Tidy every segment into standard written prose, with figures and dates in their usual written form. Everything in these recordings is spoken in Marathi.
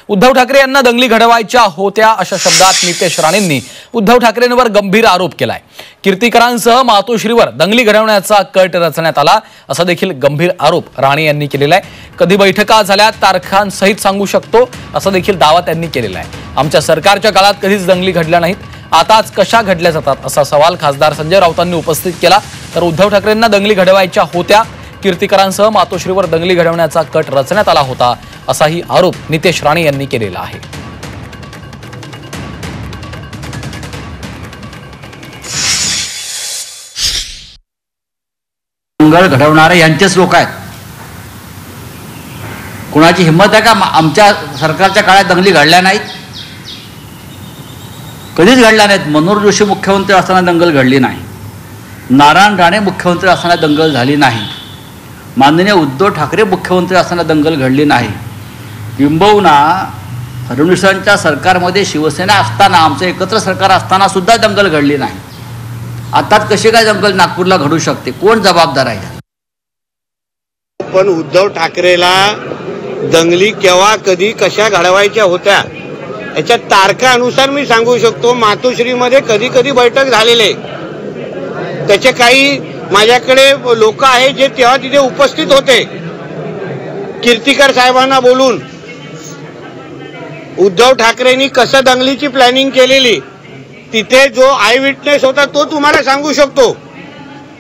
उद्धव ठाकरे यांना दंगली घडवायच्या होत्या अशा शब्दात नितेश राणेंनी उद्धव ठाकरेंवर गंभीर आरोप केलाय। कीर्तिकरांसह मातोश्रीवर दंगली घडवण्याचा कट रचण्यात आला असा देखील गंभीर आरोप राणे यांनी केलेला आहे। कधी बैठका झाल्या तारखांसहित सांगू शकतो असा देखील दावा त्यांनी केलेला आहे। आमच्या सरकारच्या काळात कधीच दंगली घडल्या नाहीत, आताच कशा घडल्या जातात असा सवाल खासदार संजय राऊतांनी उपस्थित केला। तर उद्धव ठाकरेंना दंगली घडवायच्या होत्या, कीर्तिकरांसह मातोश्रीवर दंगली घडवण्याचा कट रचण्यात आला होता असाही आरोप नितेश राणे यांनी केलेला आहे। दंगल घडवणारे यांचेच लोक आहेत। कुणाची हिम्मत आहे का आमच्या सरकारच्या काळात दंगली घडल्या नाहीत? कधीच घडल्या नाहीत। मनोहर जोशी मुख्यमंत्री असताना दंगल घडली नाही, नारायण राणे मुख्यमंत्री असताना दंगल झाली नाही, माननीय उद्धव ठाकरे मुख्यमंत्री असताना दंगल घडली नाही। किंबहुना फडणवीसांच्या सरकारमध्ये शिवसेना असताना, आमचं एकत्र सरकार असताना सुद्धा दंगल घडली नाही। आता कशी काय दंगल नागपूरला घडू शकते? कोण जबाबदार आहे? पण उद्धव ठाकरेला दंगली केव्हा कधी कशा घडवायच्या होत्या याच्या तारखानुसार मी सांगू शकतो। मातोश्रीमध्ये कधी कधी बैठक झालेले, त्याचे काही माझ्याकडे लोक आहेत जे तेव्हा तिथे उपस्थित होते। कीर्तिकर साहेबांना बोलून उद्धव ठाकरेंनी कसं दंगलीची प्लॅनिंग केलेली तिथे जो आय विटनेस होता तो तुम्हाला सांगू शकतो।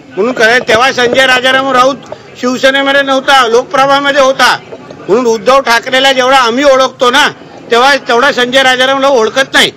म्हणून तेव्हा संजय राजाराम राऊत शिवसेनेमध्ये नव्हता, लोकप्रभामध्ये होता। म्हणून उद्धव ठाकरेला जेवढा आम्ही ओळखतो ना तेव्हा तेवढा संजय राजारामला ओळखत नाही।